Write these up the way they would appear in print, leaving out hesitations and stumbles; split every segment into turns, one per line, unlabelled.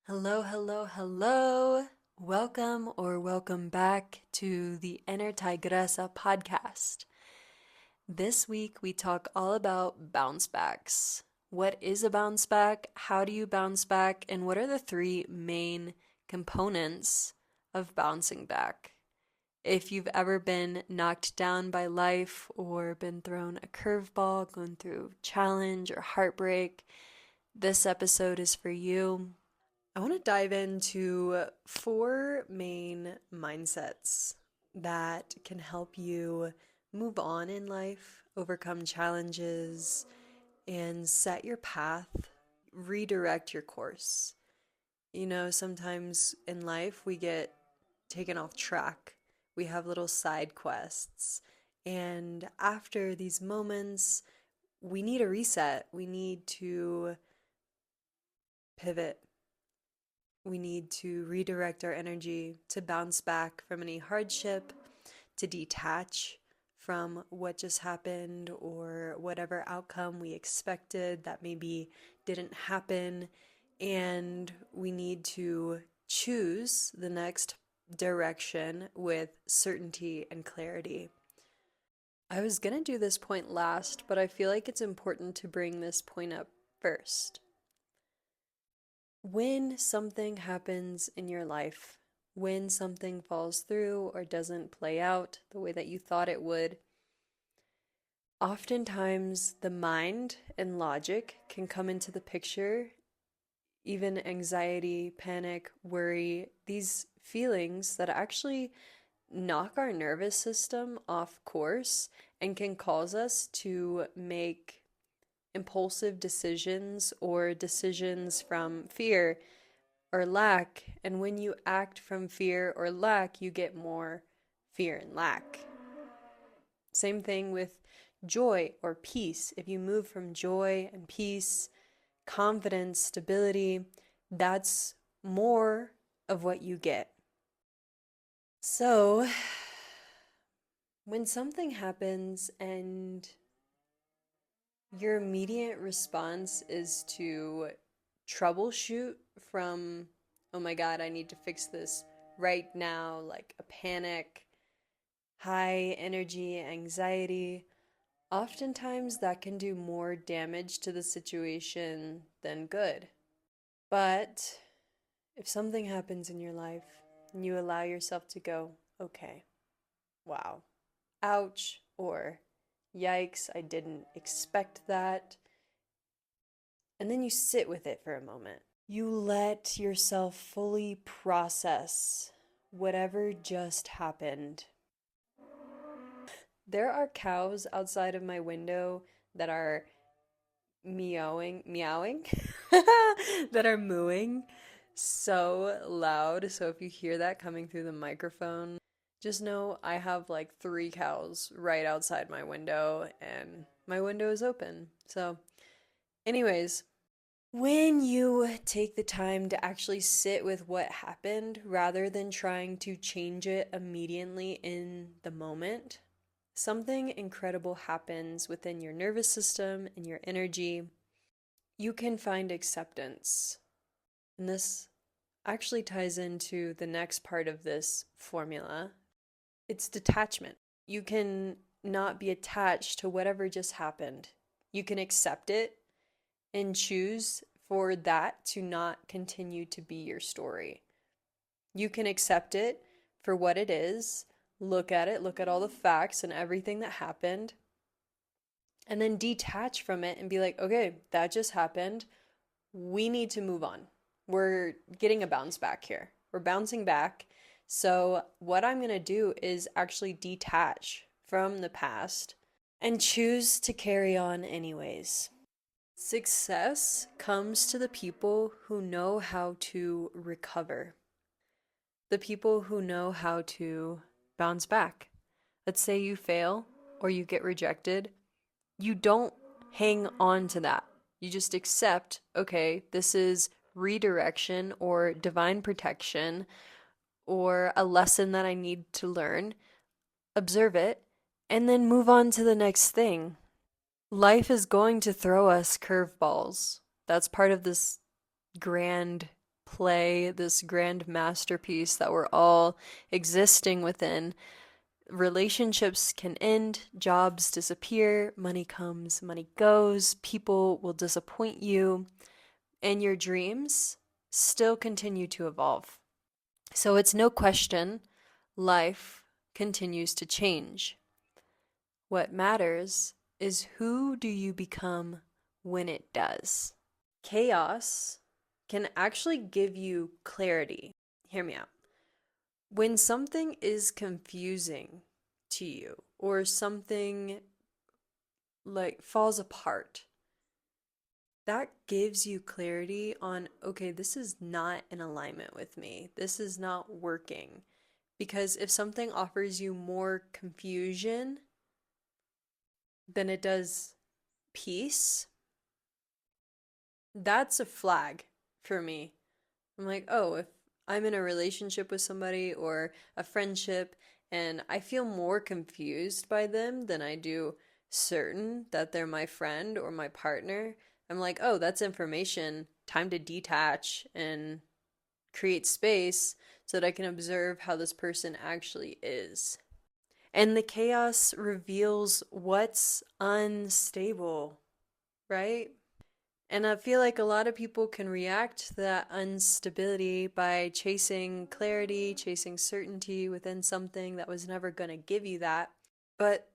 Hello, hello, hello. Welcome back to the Inner Tigresa Podcast. This week we talk all about bounce backs. What is a bounce back? How do you bounce back? And what are the three main components of bouncing back? If you've ever been knocked down by life or been thrown a curveball, going through challenge or heartbreak, this episode is for you. I want to dive into four main mindsets that can help you move on in life, overcome challenges, and set your path, redirect your course. Sometimes in life we get taken off track. We have little side quests. And after these moments, we need a reset. We need to pivot. We need to redirect our energy to bounce back from any hardship, to detach from what just happened or whatever outcome we expected that maybe didn't happen. And we need to choose the next direction with certainty and clarity. I was going to do this point last, but I feel like it's important to bring this point up first. When something happens in your life, when something falls through or doesn't play out the way that you thought it would, oftentimes the mind and logic can come into the picture. Even anxiety, panic, worry, these feelings that actually knock our nervous system off course and can cause us to make impulsive decisions or decisions from fear or lack. And when you act from fear or lack, you get more fear and lack. Same thing with joy or peace. If you move from joy and peace, confidence, stability, that's more of what you get. So, when something happens and your immediate response is to troubleshoot from, oh my God, I need to fix this right now, like a panic, high energy, anxiety. Oftentimes that can do more damage to the situation than good. But if something happens in your life and you allow yourself to go, okay, wow, ouch, or yikes, I didn't expect that. And then you sit with it for a moment. You let yourself fully process whatever just happened. There are cows outside of my window that are meowing, that are mooing so loud. So if you hear that coming through the microphone, just know I have like 3 cows right outside my window and my window is open. So anyways, when you take the time to actually sit with what happened rather than trying to change it immediately in the moment, something incredible happens within your nervous system and your energy. You can find acceptance. And this actually ties into the next part of this formula. It's detachment. You can not be attached to whatever just happened. You can accept it and choose for that to not continue to be your story. You can accept it for what it is, look at it, look at all the facts and everything that happened, and then detach from it and be like, okay, that just happened. We need to move on. We're getting a bounce back here. We're bouncing back. So what I'm going to do is actually detach from the past and choose to carry on anyways. Success comes to the people who know how to recover, the people who know how to bounce back. Let's say you fail or you get rejected. You don't hang on to that. You just accept, okay, this is redirection or divine protection or a lesson that I need to learn. Observe it and then move on to the next thing. Life is going to throw us curveballs. That's part of this grand play, this grand masterpiece that we're all existing within. Relationships can end, jobs disappear, money comes, money goes, people will disappoint you, and your dreams still continue to evolve. So it's no question, life continues to change. What matters is who do you become when it does. Chaos can actually give you clarity. Hear me out. When something is confusing to you or something like falls apart, that gives you clarity on, okay, this is not in alignment with me. This is not working. Because if something offers you more confusion than it does peace, that's a flag for me. I'm like, oh, if I'm in a relationship with somebody or a friendship and I feel more confused by them than I do certain that they're my friend or my partner, I'm like, oh, that's information. Time to detach and create space so that I can observe how this person actually is. And the chaos reveals what's unstable, right? And I feel like a lot of people can react to that instability by chasing clarity, chasing certainty within something that was never going to give you that. But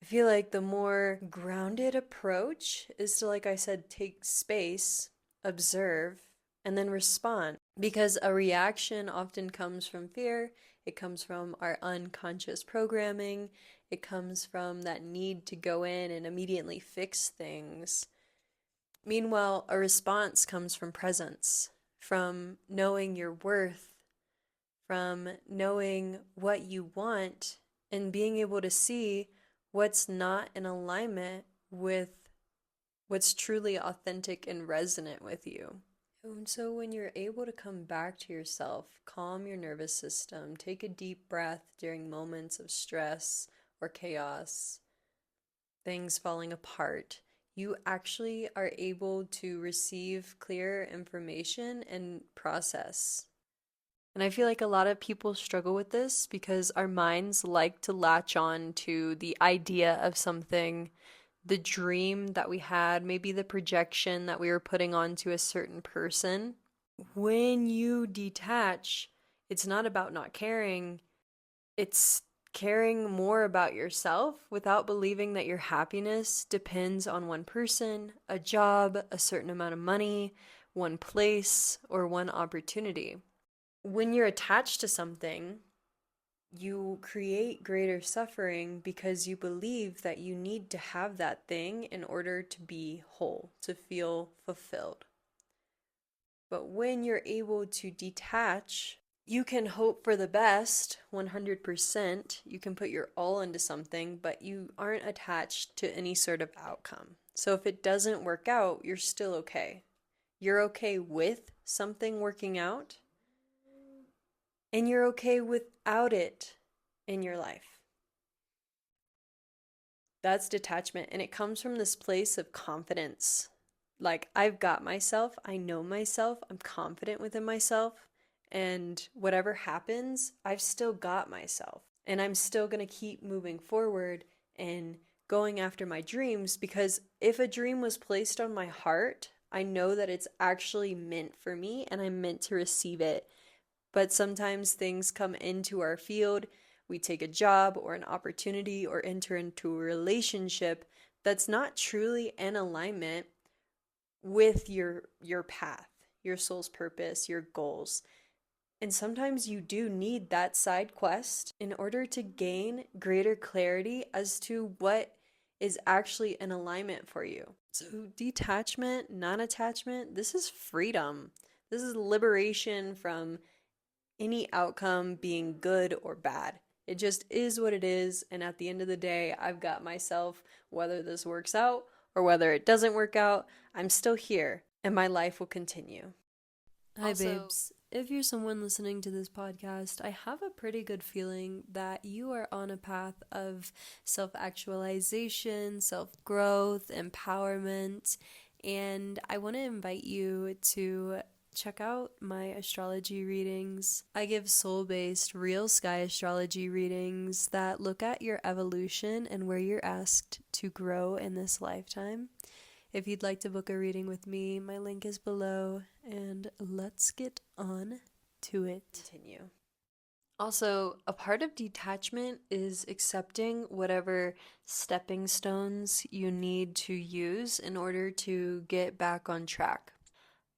I feel like the more grounded approach is to, like I said, take space, observe, and then respond. Because a reaction often comes from fear, it comes from our unconscious programming, it comes from that need to go in and immediately fix things. Meanwhile, a response comes from presence, from knowing your worth, from knowing what you want, and being able to see what's not in alignment with what's truly authentic and resonant with you. And so when you're able to come back to yourself, calm your nervous system, take a deep breath during moments of stress or chaos, things falling apart, you actually are able to receive clear information and process. And I feel like a lot of people struggle with this because our minds like to latch on to the idea of something, the dream that we had, maybe the projection that we were putting onto a certain person. When you detach, it's not about not caring, it's caring more about yourself without believing that your happiness depends on one person, a job, a certain amount of money, one place, or one opportunity. When you're attached to something, you create greater suffering because you believe that you need to have that thing in order to be whole, to feel fulfilled. But when you're able to detach, you can hope for the best 100%. You can put your all into something, but you aren't attached to any sort of outcome. So if it doesn't work out, you're still okay. You're okay with something working out, and you're okay without it in your life. That's detachment, and it comes from this place of confidence. Like, I've got myself, I know myself, I'm confident within myself, and whatever happens, I've still got myself. And I'm still going to keep moving forward and going after my dreams, because if a dream was placed on my heart, I know that it's actually meant for me and I'm meant to receive it. But sometimes things come into our field. We take a job or an opportunity or enter into a relationship that's not truly in alignment with your path, your soul's purpose, your goals. And sometimes you do need that side quest in order to gain greater clarity as to what is actually in alignment for you. So detachment, non-attachment, this is freedom. This is liberation from any outcome being good or bad. It just is what it is, and at the end of the day, I've got myself. Whether this works out or whether it doesn't work out, I'm still here, and my life will continue. Hi, babes. If you're someone listening to this podcast, I have a pretty good feeling that you are on a path of self-actualization, self-growth, empowerment, and I want to invite you to check out my astrology readings. I give soul-based, real sky astrology readings that look at your evolution and where you're asked to grow in this lifetime. If you'd like to book a reading with me, my link is below, and let's get on to it. Continue. Also, a part of detachment is accepting whatever stepping stones you need to use in order to get back on track.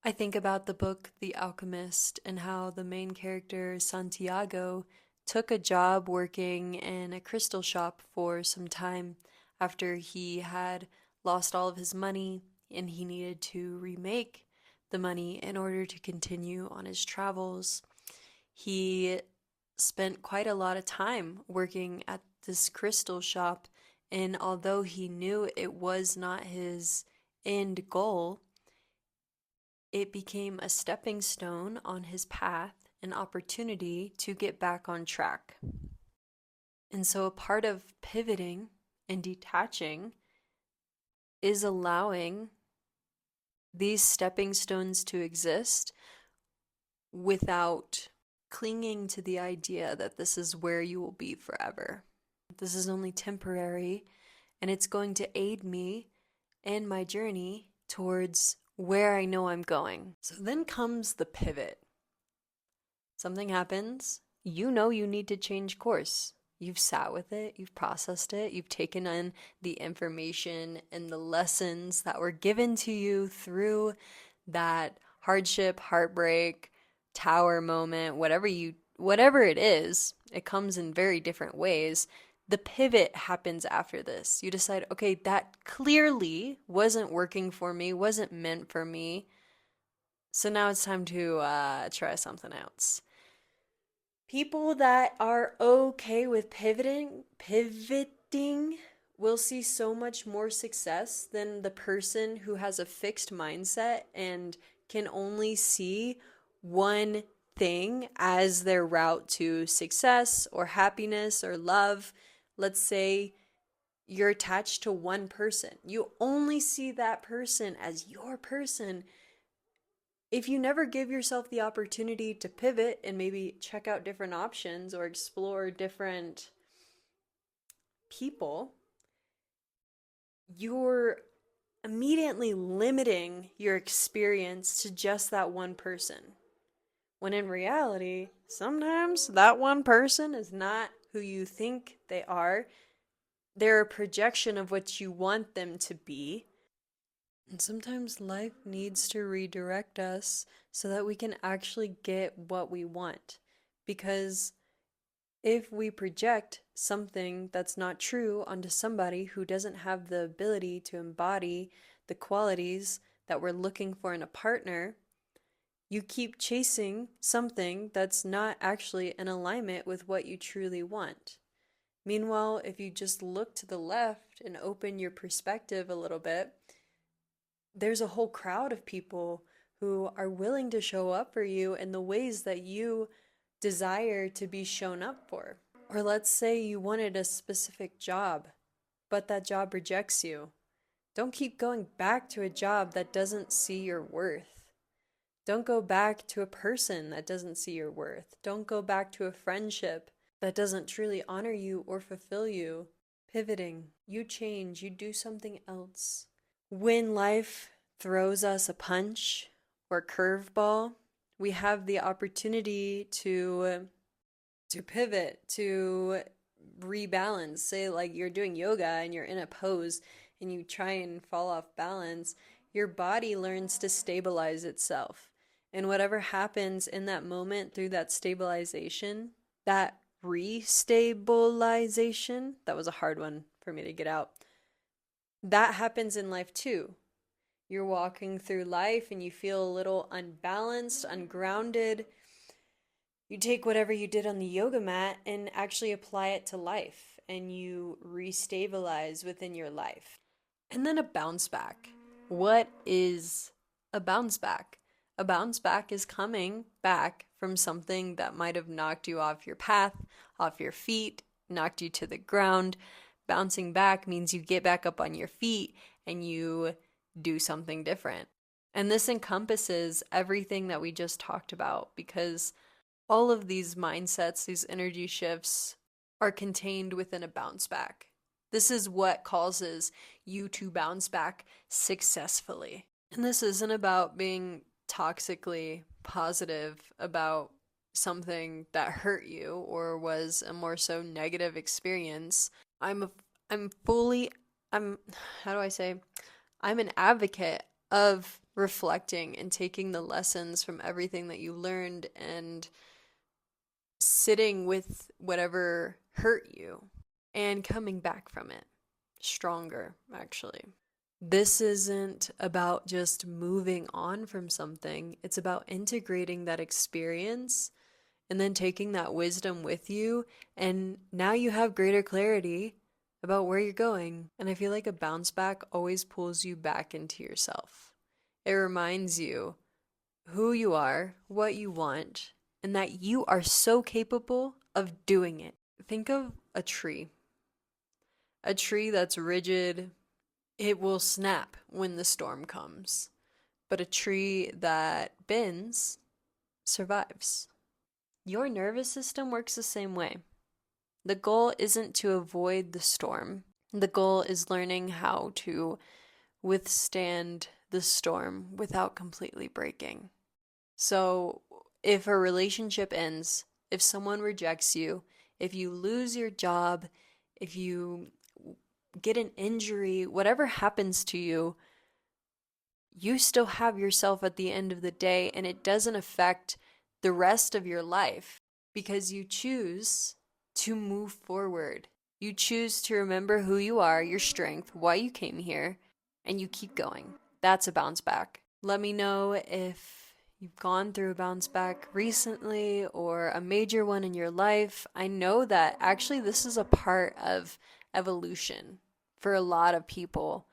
I think about the book The Alchemist and how the main character, Santiago, took a job working in a crystal shop for some time after he had lost all of his money and he needed to remake the money in order to continue on his travels. He spent quite a lot of time working at this crystal shop, and although he knew it was not his end goal, it became a stepping stone on his path, an opportunity to get back on track. And so a part of pivoting and detaching is allowing these stepping stones to exist without clinging to the idea that this is where you will be forever. This is only temporary, and it's going to aid me in my journey towards where I know I'm going. So then comes the pivot. Something happens, you know you need to change course. You've sat with it, you've processed it, you've taken in the information and the lessons that were given to you through that hardship, heartbreak, tower moment, whatever it is. It comes in very different ways. The pivot happens after this. You decide, okay, that clearly wasn't working for me, wasn't meant for me. So now it's time to try something else. People that are okay with pivoting will see so much more success than the person who has a fixed mindset and can only see one thing as their route to success or happiness or love. Let's say you're attached to one person. You only see that person as your person. If you never give yourself the opportunity to pivot and maybe check out different options or explore different people, you're immediately limiting your experience to just that one person. When in reality, sometimes that one person is not who you think they are. They're a projection of what you want them to be. And sometimes life needs to redirect us so that we can actually get what we want. Because if we project something that's not true onto somebody who doesn't have the ability to embody the qualities that we're looking for in a partner, you keep chasing something that's not actually in alignment with what you truly want. Meanwhile, if you just look to the left and open your perspective a little bit, there's a whole crowd of people who are willing to show up for you in the ways that you desire to be shown up for. Or let's say you wanted a specific job, but that job rejects you. Don't keep going back to a job that doesn't see your worth. Don't go back to a person that doesn't see your worth. Don't go back to a friendship that doesn't truly honor you or fulfill you. Pivoting, you change, you do something else. When life throws us a punch or curveball, we have the opportunity to pivot, to rebalance. Say like you're doing yoga and you're in a pose and you try and fall off balance, your body learns to stabilize itself. And whatever happens in that moment through that stabilization, that restabilization, that was a hard one for me to get out. That happens in life too. You're walking through life and you feel a little unbalanced, ungrounded. You take whatever you did on the yoga mat and actually apply it to life, and you restabilize within your life. And then a bounce back. What is a bounce back? A bounce back is coming back from something that might have knocked you off your path, off your feet, knocked you to the ground. Bouncing back means you get back up on your feet and you do something different. And this encompasses everything that we just talked about, because all of these mindsets, these energy shifts, are contained within a bounce back. This is what causes you to bounce back successfully. And this isn't about being toxically positive about something that hurt you or was a more so negative experience. I'm fully I'm how do I say? I'm an advocate of reflecting and taking the lessons from everything that you learned and sitting with whatever hurt you and coming back from it stronger, actually. This isn't about just moving on from something, it's about integrating that experience and then taking that wisdom with you. And now you have greater clarity about where you're going. And I feel like a bounce back always pulls you back into yourself. It reminds you who you are, what you want, and that you are so capable of doing it. Think of a tree that's rigid. It will snap when the storm comes. But a tree that bends survives. Your nervous system works the same way. The goal isn't to avoid the storm. The goal is learning how to withstand the storm without completely breaking. So, if a relationship ends, if someone rejects you, if you lose your job, if you get an injury, whatever happens to you, you still have yourself at the end of the day, and it doesn't affect the rest of your life because you choose to move forward. You choose to remember who you are, your strength, why you came here, and you keep going. That's a bounce back. Let me know if you've gone through a bounce back recently or a major one in your life. I know that actually this is a part of evolution for a lot of people,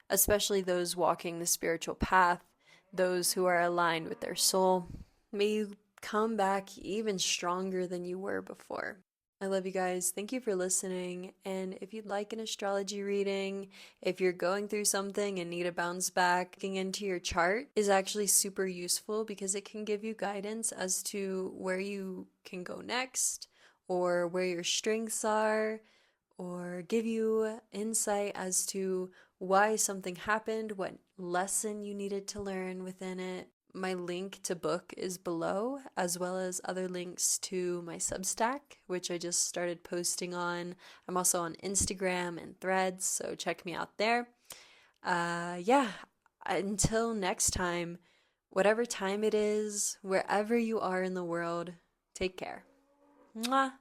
especially those walking the spiritual path, those who are aligned with their soul. May you come back even stronger than you were before. I love you guys. Thank you for listening. And if you'd like an astrology reading, if you're going through something and need a bounce back, looking into your chart is actually super useful because it can give you guidance as to where you can go next or where your strengths are, or give you insight as to why something happened, what lesson you needed to learn within it. My link to book is below, as well as other links to my Substack, which I just started posting on. I'm also on Instagram and Threads, so check me out there. Yeah, until next time, whatever time it is, wherever you are in the world, take care. Mwah.